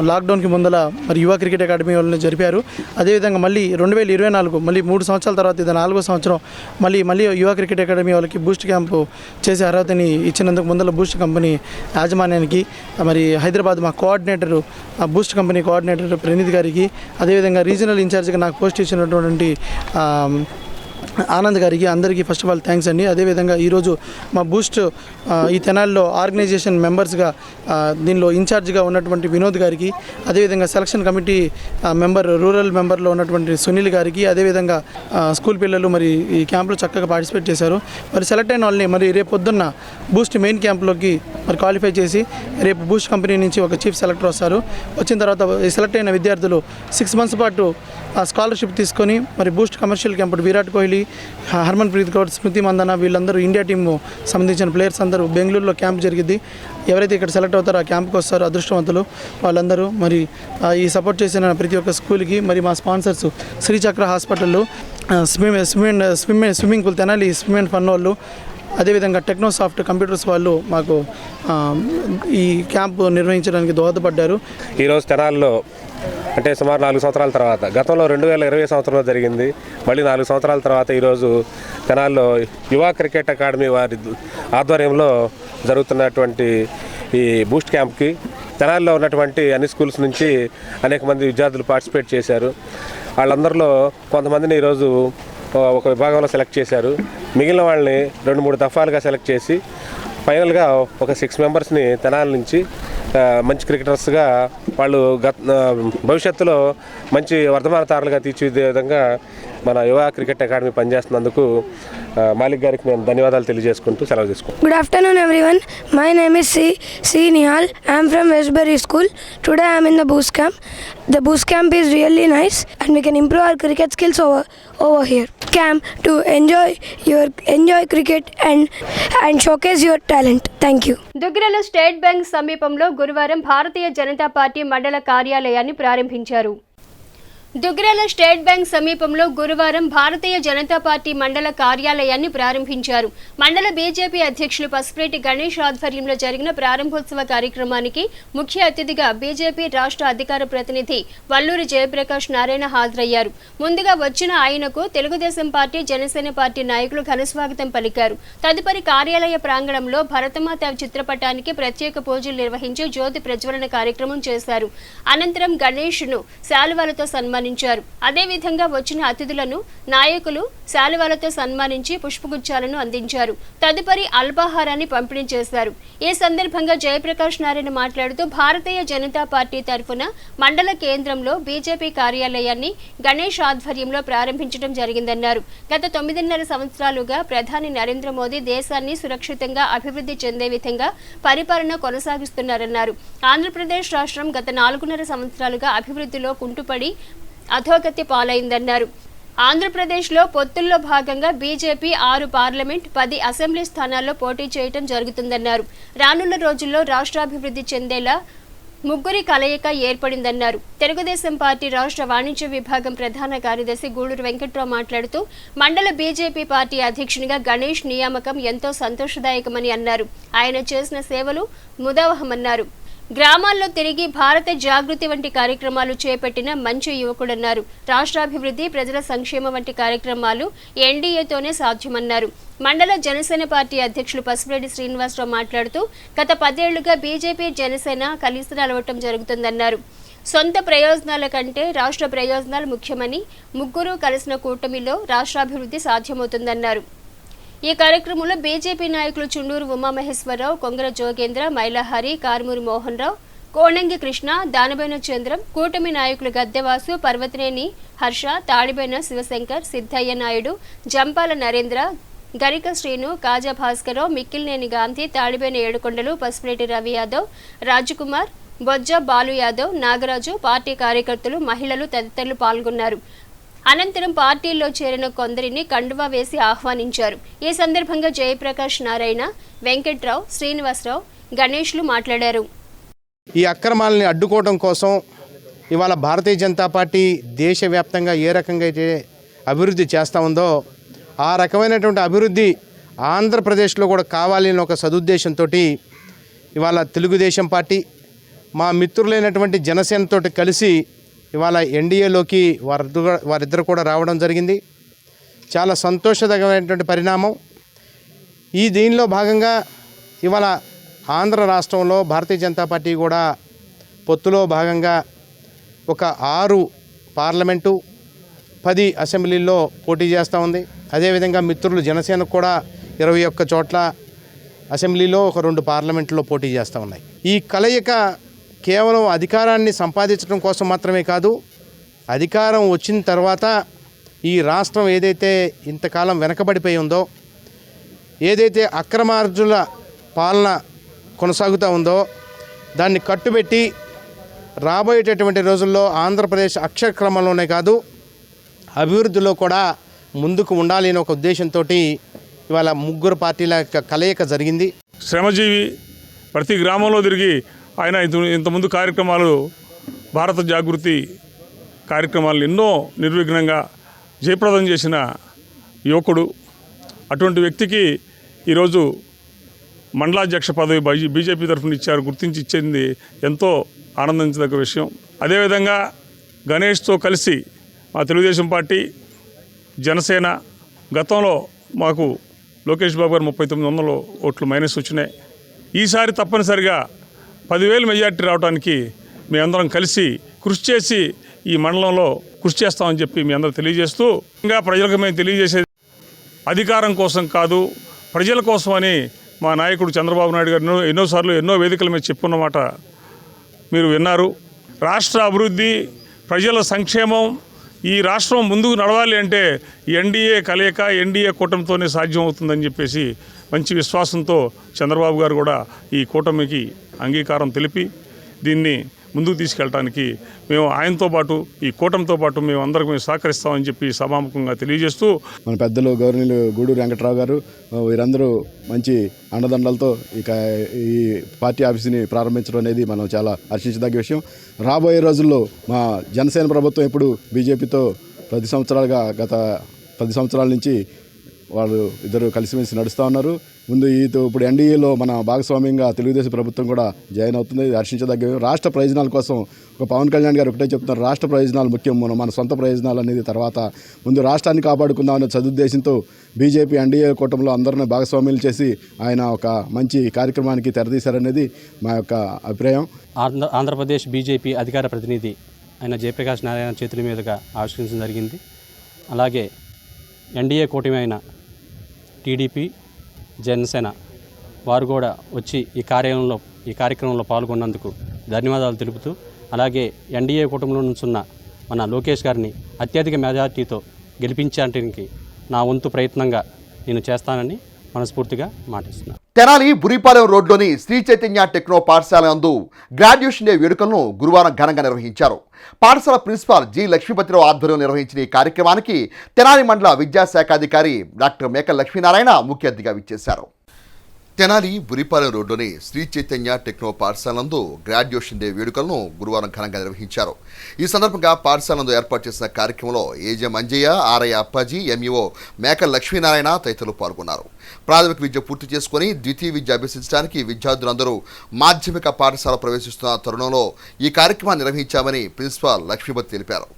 లాక్డౌన్కి ముందల మరి యువ క్రికెట్ అకాడమీ వాళ్ళని జరిపారు. అదేవిధంగా మళ్ళీ 2024 మళ్ళీ 3 సంవత్సరాల తర్వాత ఇది 4వ సంవత్సరం మళ్ళీ యువ క్రికెట్ అకాడమీ వాళ్ళకి బూస్ట్ క్యాంపు చేసే అర్హతని ఇచ్చినందుకు ముందల బూస్ట్ కంపెనీ యాజమాన్యానికి, మరి హైదరాబాద్ మా coordinator Boost company coordinator Praneeth గారికి, అదేవిధంగా రీజనల్ ఇన్ఛార్జ్గా నాకు పోస్ట్ ఇచ్చినటువంటి ఆనంద్ గారికి, అందరికీ ఫస్ట్ ఆఫ్ ఆల్ థ్యాంక్స్ అండి. అదేవిధంగా ఈరోజు మా బూస్ట్ ఈ తెనాల్లో ఆర్గనైజేషన్ మెంబర్స్గా దీనిలో ఇన్ఛార్జ్గా ఉన్నటువంటి వినోద్ గారికి, అదేవిధంగా సెలక్షన్ కమిటీ రూరల్ మెంబర్లో ఉన్నటువంటి సునీల్ గారికి, అదేవిధంగా స్కూల్ పిల్లలు మరి ఈ క్యాంప్లో చక్కగా పార్టిసిపేట్ చేశారు. మరి సెలెక్ట్ అయిన వాళ్ళని మరి రేపు పొద్దున్న బూస్ట్ మెయిన్ క్యాంప్లోకి మరి క్వాలిఫై చేసి రేపు బూస్ట్ కంపెనీ నుంచి ఒక చీఫ్ సెలెక్టర్ వస్తారు. వచ్చిన తర్వాత సెలెక్ట్ అయిన విద్యార్థులు 6 మంత్స్ పాటు స్కాలర్షిప్ తీసుకొని మరి boost commercial camp Virat Kohli, Harmanpreet Kaur, Smriti Mandhana వీళ్ళందరూ ఇండియా టీము సంబంధించిన ప్లేయర్స్ అందరూ బెంగళూరులో క్యాంప్ జరిగింది. ఎవరైతే ఇక్కడ సెలెక్ట్ అవుతారో ఆ క్యాంప్కి వస్తారో అదృష్టవంతులు వాళ్ళందరూ. మరి ఈ సపోర్ట్ చేసిన ప్రతి ఒక్క స్కూల్కి, మరి మా sponsors Sri Chakra hospital, swimming pool Tenali swim and fun వాళ్ళు, అదేవిధంగా టెక్నోసాఫ్ట్ కంప్యూటర్స్ వాళ్ళు మాకు ఈ క్యాంపు నిర్వహించడానికి దోహదపడ్డారు. ఈరోజు తెనాలిలో అంటే సుమారు 4 సంవత్సరాల తర్వాత, గతంలో 2020 సంవత్సరంలో జరిగింది, మళ్ళీ 4 సంవత్సరాల తర్వాత ఈరోజు తెనాలిలో యువ క్రికెట్ అకాడమీ వారి ఆధ్వర్యంలో జరుగుతున్నటువంటి ఈ బూస్ట్ క్యాంప్కి తెనాలిలో ఉన్నటువంటి అన్ని స్కూల్స్ నుంచి అనేక మంది విద్యార్థులు పార్టిసిపేట్ చేశారు. వాళ్ళందరిలో కొంతమందిని ఈరోజు ఒక విభాగంలో సెలెక్ట్ చేశారు. మిగిలిన వాళ్ళని 2-3 దఫాలుగా సెలెక్ట్ చేసి ఫైనల్గా ఒక 6 మెంబర్స్ని తెనాలి నుంచి మంచి క్రికెటర్స్గా వాళ్ళు భవిష్యత్తులో మంచి వర్ధమానతారులుగా తీర్చిదిద్దే విధంగా మన యువ క్రికెట్ అకాడమీ పనిచేస్తున్నందుకు మాలిక్ గారికి నేను ధన్యవాదాలు తెలియజేసుకుంటూ సెలవు తీసుకుంటాను. Good afternoon everyone. My name is C. Nihal. I am from Westbury School. Today I am in the boost camp. The boost camp is really nice and we can improve our cricket skills over here. Camp to enjoy cricket and showcase your talent. Thank you. Duggirala state bank సమీపంలో గురువారం Bharatiya Janata party మండల కార్యాలయాన్ని ప్రారంభించారు. Duggirala state bank సమీపంలో గురువారం Bharatiya Janata party మండల కార్యాలయాన్ని ప్రారంభించారు. మండల బీజేపీ అధ్యక్షులు పసుపులేటి గణేష్ ఆధ్వర్యంలో జరిగిన ప్రారంభోత్సవ కార్యక్రమానికి ముఖ్య అతిథిగా బీజేపీ రాష్ట్ర అధికార ప్రతినిధి వల్లూరి జయప్రకాష్ నారాయణ హాజరయ్యారు. ముందుగా వచ్చిన ఆయనకు తెలుగుదేశం పార్టీ, జనసేన పార్టీ నాయకులు ఘనస్వాగతం పలికారు. తదుపరి కార్యాలయ ప్రాంగణంలో భరతమాత చిత్రపటానికి ప్రత్యేక పూజలు నిర్వహించి జ్యోతి ప్రజ్వలన కార్యక్రమం చేశారు. అనంతరం గణేష్ ను శాలువాలతో సన్మానించారు. అదేవిధంగా వచ్చిన అతిథులను నాయకులు శాలువాలతో సన్మానించి పుష్పగుచ్చాలను అందించారు. తదుపరి అల్పాహారాన్ని పంపిణీ చేశారు. ఈ సందర్భంగా జయప్రకాష్ నారాయణ మాట్లాడుతూ భారతీయ జనతా పార్టీ తరఫున మండల కేంద్రంలో బీజేపీ కార్యాలయాన్ని గణేష్ ఆధ్వర్యంలో ప్రారంభించడం జరిగిందన్నారు. గత 9.5 సంవత్సరాలుగా ప్రధాని నరేంద్ర మోదీ దేశాన్ని సురక్షితంగా అభివృద్ధి చెందే విధంగా పరిపాలన కొనసాగిస్తున్నారన్నారు. ఆంధ్రప్రదేశ్ రాష్ట్రం గత 4.5 సంవత్సరాలుగా అభివృద్ధిలో కుంటుపడి అధోగతి పాలైందన్నారు. ఆంధ్రప్రదేశ్లో పొత్తుల్లో భాగంగా బీజేపీ 6 పార్లమెంట్, 10 అసెంబ్లీ స్థానాల్లో పోటీ చేయడం జరుగుతుందన్నారు. రానున్న రోజుల్లో రాష్ట్రాభివృద్ధి చెందేలా ముగ్గురి కలయిక ఏర్పడిందన్నారు. తెలుగుదేశం పార్టీ రాష్ట్ర వాణిజ్య విభాగం ప్రధాన కార్యదర్శి గూడూరు వెంకట్రావు మాట్లాడుతూ మండల బీజేపీ పార్టీ అధ్యక్షునిగా గణేష్ నియామకం ఎంతో సంతోషదాయకమని అన్నారు. ఆయన చేసిన సేవలు ముదావహమన్నారు. గ్రామాల్లో తిరిగి భారత జాగృతి వంటి కార్యక్రమాలు చేపట్టిన మంచి యువకుడన్నారు. రాష్ట్రాభివృద్ధి, ప్రజల సంక్షేమం వంటి కార్యక్రమాలు ఎన్డీఏతోనే సాధ్యమన్నారు. మండల జనసేన పార్టీ అధ్యక్షులు పసుపులేటి శ్రీనివాసరావు మాట్లాడుతూ గత 10 ఏళ్లుగా బీజేపీ, జనసేన కలిసి నడవటం జరుగుతుందన్నారు. సొంత ప్రయోజనాల కంటే రాష్ట్ర ప్రయోజనాలు ముఖ్యమని, ముగ్గురు కలిసిన కూటమిలో రాష్ట్రాభివృద్ధి సాధ్యమవుతుందన్నారు. ఈ కార్యక్రమంలో బీజేపీ నాయకులు చుండూరు ఉమామహేశ్వరరావు, కొంగర జోగేంద్ర, మైలాహరి, కారుమూరి మోహన్ రావు, కోణంగి కృష్ణ, దానబైన చంద్రం, కూటమి నాయకులు గద్దెవాసు, పర్వతనేని హర్ష, తాడిబైన శివశంకర్, సిద్ధయ్య నాయుడు, జంపాల నరేంద్ర, గరిక శ్రీను, కాజా భాస్కరరావు, మిక్కిలినేని గాంధీ, తాడిబైన ఏడుకొండలు, పసుపులేటి రవి యాదవ్, రాజకుమార్, బొజ్జ బాలు యాదవ్, నాగరాజు, పార్టీ కార్యకర్తలు, మహిళలు తదితరులు పాల్గొన్నారు. అనంతరం పార్టీల్లో చేరిన కొందరిని కండువా వేసి ఆహ్వానించారు. ఈ సందర్భంగా జయప్రకాష్ నారాయణ, వెంకట్రావు, శ్రీనివాసరావు, గణేష్లు మాట్లాడారు. ఈ అక్రమాలని అడ్డుకోవడం కోసం ఇవాళ భారతీయ జనతా పార్టీ దేశవ్యాప్తంగా ఏ రకంగా అయితే అభివృద్ధి చేస్తూ ఉందో ఆ రకమైనటువంటి అభివృద్ధి ఆంధ్రప్రదేశ్లో కూడా కావాలని ఒక సదుద్దేశంతో ఇవాళ తెలుగుదేశం పార్టీ మా మిత్రులైనటువంటి జనసేనతో కలిసి ఇవాళ ఎన్డీఏలోకి వారిద్దరు కూడా రావడం జరిగింది. చాలా సంతోషకరమైనటువంటి పరిణామం. దీనిలో భాగంగా ఇవాళ ఆంధ్ర రాష్ట్రంలో భారతీయ జనతా పార్టీ కూడా పొత్తులో భాగంగా ఒక 6 పార్లమెంటు, 10 అసెంబ్లీల్లో పోటీ చేస్తూ ఉంది. అదేవిధంగా మిత్రులు జనసేనకు కూడా 21 చోట్ల అసెంబ్లీలో ఒక 2 పార్లమెంట్లో పోటీ చేస్తూ ఉన్నాయి. ఈ కలయిక కేవలం అధికారాన్ని సంపాదించడం కోసం మాత్రమే కాదు, అధికారం వచ్చిన తర్వాత ఈ రాష్ట్రం ఏదైతే ఇంతకాలం వెనకబడిపోయి ఉందో, ఏదైతే అక్రమార్జుల పాలన కొనసాగుతూ ఉందో దాన్ని కట్టుబెట్టి రాబోయేటటువంటి రోజుల్లో ఆంధ్రప్రదేశ్ అక్షరక్రమంలోనే కాదు అభివృద్ధిలో కూడా ముందుకు ఉండాలి అనే ఒక ఉద్దేశంతో ఇవాళ ముగ్గురు పార్టీల కలయిక జరిగింది. శ్రమజీవి, ప్రతి గ్రామంలో తిరిగి ఆయన ఇంతకుముందు కార్యక్రమాలు, భారత జాగృతి కార్యక్రమాలు ఎన్నో నిర్విఘ్నంగా జయప్రదం చేసిన యువకుడు. అటువంటి వ్యక్తికి ఈరోజు మండలాధ్యక్ష పదవి బీజేపీ తరఫున ఇచ్చారు. గుర్తించి ఇచ్చింది ఎంతో ఆనందించదగ్గ విషయం. అదేవిధంగా గణేష్తో కలిసి మా తెలుగుదేశం పార్టీ, జనసేన, గతంలో మాకు లోకేష్ బాబు గారు 3900 ఓట్లు మైనస్ వచ్చినాయి. ఈసారి తప్పనిసరిగా 10,000 మెజార్టీ రావడానికి మీ అందరం కలిసి కృషి చేసి ఈ మండలంలో కృషి చేస్తామని చెప్పి మీ అందరూ తెలియజేస్తూ, ఇంకా ప్రజలకు మేము తెలియజేసేది అధికారం కోసం కాదు, ప్రజల కోసమని మా నాయకుడు చంద్రబాబు నాయుడు గారు ఎన్నోసార్లు ఎన్నో వేదికల మీద చెప్పున్నమాట మీరు విన్నారు. రాష్ట్ర అభివృద్ధి, ప్రజల సంక్షేమం, ఈ రాష్ట్రం ముందుకు నడవాలి అంటే ఎన్డీఏ కలయిక, ఎన్డీఏ కూటమితోనే సాధ్యమవుతుందని చెప్పేసి మంచి విశ్వాసంతో చంద్రబాబు గారు కూడా ఈ కూటమికి అంగీకారం తెలిపి దీన్ని ముందుకు తీసుకెళ్ళడానికి మేము ఆయనతో పాటు ఈ కూటమితో పాటు మేము అందరికీ మేము సహకరిస్తామని చెప్పి సభాముఖంగా తెలియజేస్తూ మన పెద్దలు గవర్నీలు గూడూరు వెంకట్రావు గారు వీరందరూ మంచి అండదండలతో ఇక ఈ పార్టీ ఆఫీస్ని ప్రారంభించడం అనేది మనం చాలా హర్షించదగ్గ విషయం. రాబోయే రోజుల్లో మా జనసేన ప్రభుత్వం ఇప్పుడు బీజేపీతో 10 సంవత్సరాలుగా గత 10 సంవత్సరాల నుంచి వాళ్ళు ఇద్దరు కలిసిమెలిసి నడుస్తూ ఉన్నారు. ముందు ఇప్పుడు ఎన్డీఏలో మన భాగస్వామ్యంగా తెలుగుదేశం ప్రభుత్వం కూడా జాయిన్ అవుతుంది. హర్షించదగ్గ రాష్ట్ర ప్రయోజనాల కోసం ఒక పవన్ కళ్యాణ్ గారు ఒకటే చెప్తున్నారు, రాష్ట్ర ప్రయోజనాలు ముఖ్యం, మన సొంత ప్రయోజనాలు అనేది తర్వాత, ముందు రాష్ట్రాన్ని కాపాడుకుందామనే సదుద్దేశంతో బీజేపీ ఎన్డీఏ కూటమిలో అందరినీ భాగస్వామ్యాలు చేసి ఆయన ఒక మంచి కార్యక్రమానికి తెరదీశారనేది మా యొక్క అభిప్రాయం. ఆంధ్రప్రదేశ్ బీజేపీ అధికార ప్రతినిధి అయిన జయప్రకాష్ నారాయణ చేతుల మీదుగా ఆవిష్కరించడం జరిగింది. అలాగే ఎన్డీఏ కూటమి అయిన టీడీపీ, జనసేన వారు కూడా వచ్చి ఈ కార్యక్రమంలో పాల్గొన్నందుకు ధన్యవాదాలు తెలుపుతూ, అలాగే ఎన్డీఏ కూటమిలో నుంచున్న మన లోకేష్ గారిని అత్యధిక మెజార్టీతో గెలిపించడానికి నా వంతు ప్రయత్నంగా నేను చేస్తానని మనస్ఫూర్తిగా మాటిస్తున్నాను. తెనాలి బురిపాలెం రోడ్లోని శ్రీ చైతన్య టెక్నో పాఠశాల నందు గ్రాడ్యుయేషన్ డే వేడుకలను గురువారం ఘనంగా నిర్వహించారు. పాఠశాల ప్రిన్సిపాల్ జి లక్ష్మీపతిరావు ఆధ్వర్యంలో నిర్వహించిన ఈ కార్యక్రమానికి తెనాలి మండల విద్యాశాఖాధికారి డాక్టర్ మేకల లక్ష్మీనారాయణ ముఖ్య అతిథిగా విచ్చేశారు. తెనాలి బురిపాలెం రోడ్లోని శ్రీ చైతన్య టెక్నో పాఠశాల నందు గ్రాడ్యుయేషన్ డే వేడుకలను గురువారం ఘనంగా నిర్వహించారు. ఈ సందర్భంగా పాఠశాల నందు ఏర్పాటు చేసిన కార్యక్రమంలో ఏజే మంజయ్య, ఆర్ఐ అప్పాజీ, ఎంఈఓ మేకల లక్ష్మీనారాయణ తదితరులు పాల్గొన్నారు. ప్రాథమిక విద్య పూర్తి చేసుకుని ద్వితీయ విద్య అభ్యసించడానికి విద్యార్థులందరూ మాధ్యమిక పాఠశాల ప్రవేశిస్తున్న తరుణంలో ఈ కార్యక్రమాన్ని నిర్వహించామని ప్రిన్సిపాల్ లక్ష్మీపతి తెలిపారు.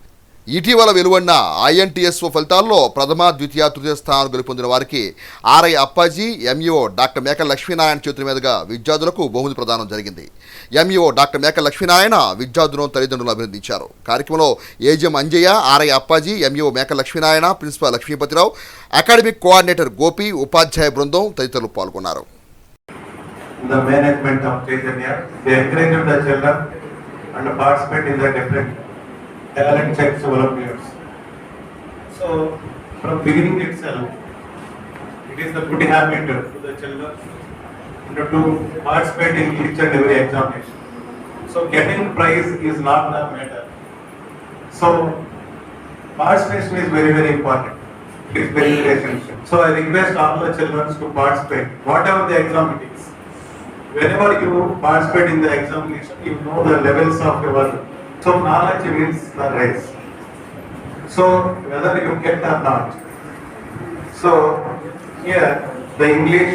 ఇటీవల వెలువడిన ఐఎన్టీఎస్ఓ ఫలితాల్లో ప్రథమ, ద్వితీయ, తృతీయ స్థానాలు గెలుపొందిన వారికి ఆర్ఐ అప్పాజీ, ఎంఈఓ డాక్టర్ మేకల లక్ష్మీనారాయణ చేతుల మీదుగా విద్యార్థులకు బహుమతి ప్రదానం జరిగింది. ఎంఈఓ డాక్టర్ మేకల లక్ష్మీనారాయణ విద్యార్థులను తల్లిదండ్రులు అభినందించారు. కార్యక్రమంలో ఏజెం అంజయ్య, ఆర్ఐ అప్పాజీ, ఎంఈఓ మేకల Lakshminarayana, principal Lakshmipathi Rao, academic coordinator Gopi, ఉపాధ్యాయ బృందం తదితరులు పాల్గొన్నారు. The management of Chaitanya, they encourage the children and participate in the different talent checks Olympiads. So, from beginning itself, it is the good habit to the children to participate in each and every examination. So, getting prize is not the matter. So, participation is very, very important. It is very essential. So, I request all the children to participate, whatever the exam it is. Whenever you participate in the examination, you know the levels of your, so knowledge wins the race. So whether you get or not. So here the English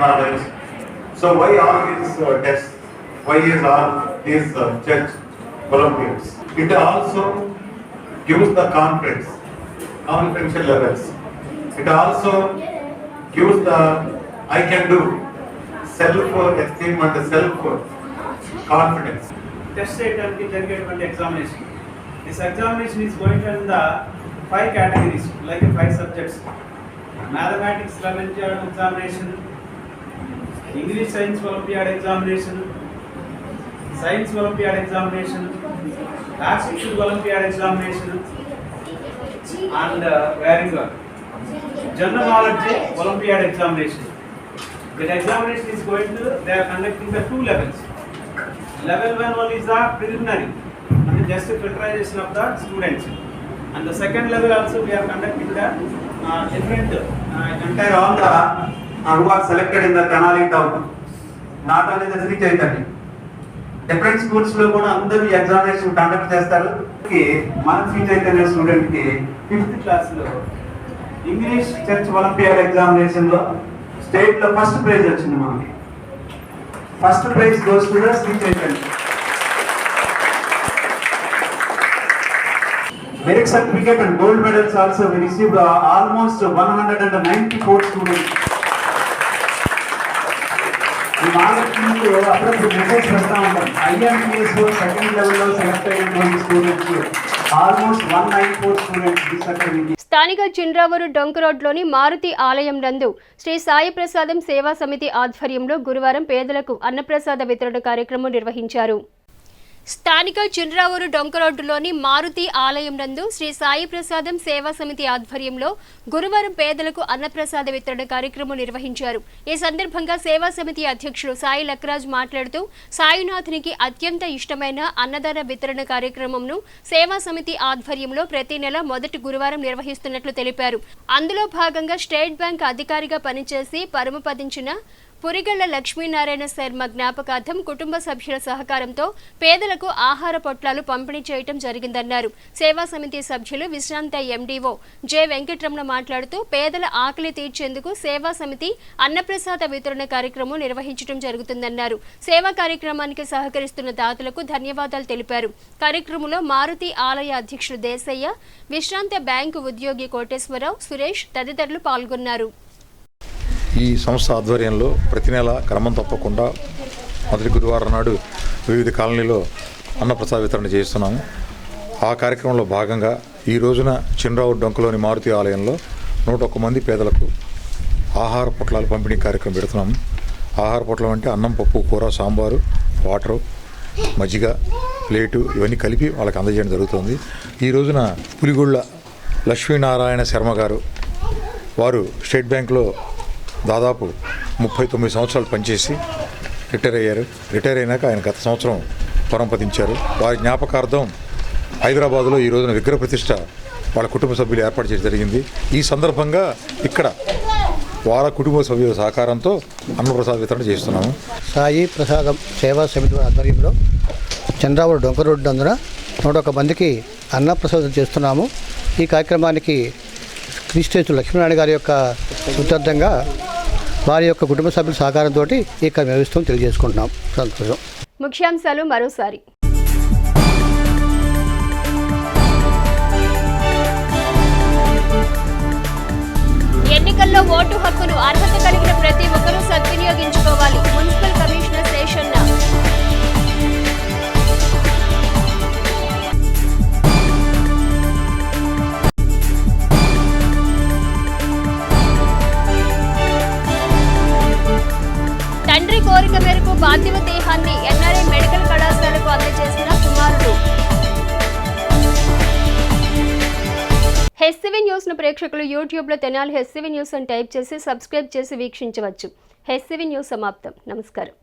knowledge. So why all these tests? Why is all these judge Olympiads? It also gives the confidential levels. It also gives the I can do. Self-esteem and self-confidence. Test చేయడానికి జరిగేటువంటి examination. This examination is going in the 5 categories, like 5 subjects. Mathematics Olympiad examination, English Science Olympiad examination, Science Olympiad examination, Aptitude Olympiad examination, and very good. General Knowledge Olympiad examination. The examination is going to, they are conducting the 2 levels. Level 1 one is the preliminary, and just a filtration of the students. And the second level also we are conducting the different entire all the who are selected in the Tenali town. Not only the Sri Chaitanya. Different schools lo kuda andaru examination conduct chestaru. మన Sri Chaitanya student ki 5th class lo English Church Olympiad examination lo state లో first prize వచ్చింది మనకి. First prize goes to the Sri Chaitanya. Merit certificate and gold medals also we received almost 194 students. ఈ వాళ్ళకి అప్పుడప్పుడు message వస్తూ ఉంటాం. IMTSO second లెవెల్లో select అయినటువంటి స్టూడెంట్స్ ఆల్మోస్ట్ 194 స్టూడెంట్స్ దిస్. స్థానిక చిండ్రావూరు డొంక రోడ్లోని మారుతి ఆలయం నందు శ్రీ సాయి ప్రసాదం సేవా సమితి ఆధ్వర్యంలో గురువారం పేదలకు అన్నప్రసాద వితరణ కార్యక్రమం నిర్వహించారు. స్థానిక చిన్రావూరు డొంక రోడ్డులోని మారుతి ఆలయం నందు శ్రీ సాయి ప్రసాదం సేవా సమితి ఆధ్వర్యంలో గురువారం పేదలకు అన్నప్రసాద వితరణ కార్యక్రమం నిర్వహించారు. ఈ సందర్భంగా సేవా సమితి అధ్యక్షుడు సాయి లక్రాజ్ మాట్లాడుతూ సాయినాథునికి అత్యంత ఇష్టమైన అన్నదాన వితరణ కార్యక్రమంను సేవా సమితి ఆధ్వర్యంలో ప్రతి నెల మొదటి గురువారం నిర్వహిస్తున్నట్లు తెలిపారు. అందులో భాగంగా స్టేట్ బ్యాంక్ అధికారిగా పనిచేసి పరమపదించిన పురిగళ్ల లక్ష్మీనారాయణ శర్మ జ్ఞాపకార్థం కుటుంబ సభ్యుల సహకారంతో పేదలకు ఆహార పొట్లాలు పంపిణీ చేయడం జరిగిందన్నారు. సేవా సమితి సభ్యులు విశ్రాంత ఎండీఓ జె వెంకటరమణ మాట్లాడుతూ పేదల ఆకలి తీర్చేందుకు సేవా సమితి అన్నప్రసాద వితరణ కార్యక్రమం నిర్వహించడం జరుగుతుందన్నారు. సేవా కార్యక్రమానికి సహకరిస్తున్న దాతలకు ధన్యవాదాలు తెలిపారు. కార్యక్రమంలో మారుతి ఆలయ అధ్యక్షుడు దేశయ్య, విశ్రాంత బ్యాంకు ఉద్యోగి కోటేశ్వరరావు, సురేష్ తదితరులు పాల్గొన్నారు. ఈ సంస్థ ఆధ్వర్యంలో ప్రతి నెల క్రమం తప్పకుండా మొదటి గురువారం నాడు వివిధ కాలనీలో అన్నప్రసాద వితరణ చేస్తున్నాము. ఆ కార్యక్రమంలో భాగంగా ఈ రోజున చిన్రావూరు డొంకలోని మారుతి ఆలయంలో 101 మంది పేదలకు ఆహార పొట్లాలు పంపిణీ కార్యక్రమం పెడుతున్నాము. ఆహార పొట్లం అంటే అన్నం, పప్పు, కూర, సాంబారు, వాటరు, మజ్జిగ, ప్లేటు ఇవన్నీ కలిపి వాళ్ళకి అందజేయడం జరుగుతుంది. ఈ రోజున పులిగొళ్ళ లక్ష్మీనారాయణ శర్మ గారు వారు స్టేట్ బ్యాంక్లో దాదాపు 39 సంవత్సరాలు పనిచేసి రిటైర్ అయ్యారు. రిటైర్ అయినాక ఆయన గత సంవత్సరం పరంపదించారు. వారి జ్ఞాపకార్థం హైదరాబాదులో ఈ రోజున విగ్రహ ప్రతిష్ట వాళ్ళ కుటుంబ సభ్యులు ఏర్పాటు చేయడం జరిగింది. ఈ సందర్భంగా ఇక్కడ వాళ్ళ కుటుంబ సభ్యుల సహకారంతో అన్నప్రసాద వితరణ చేస్తున్నాము. సాయి ప్రసాదం సేవా సమితి ఆధ్వర్యంలో చంద్రావూరు డొంక రోడ్డు నందున 101 మందికి అన్నప్రసాదం చేస్తున్నాము. ఈ కార్యక్రమానికి క్రీస్తు లక్ష్మీనారాయణ గారి యొక్క ఉత్తర్థంగా వారి యొక్క కుటుంబ సభ్యుల సహకారంతో ఈ నిర్వహిస్తాం తెలియజేసుకుంటున్నాం. సంతోషం. ముఖ్యాంశాలు మరోసారి. ఎన్నికల్లో ఓటు హక్కును అర్హత కలిగిన ప్రతి ఒక్కరూ సద్వినియోగించుకోవాలి. Municipal commissioner Seshanna. తండ్రి కోరిక మేరకు పార్థివ దేహాన్ని ఎన్ఆర్ఐ మెడికల్ కళాశాలకు అందజేసిన కుమారుడు. హెచ్సివి న్యూస్ ను ప్రేక్షకులు యూట్యూబ్ లో తెనాలి హెచ్సివి న్యూస్ అని టైప్ చేసి సబ్స్క్రైబ్ చేసి వీక్షించవచ్చు. హెచ్సివి న్యూస్ సమాప్తం. నమస్కారం.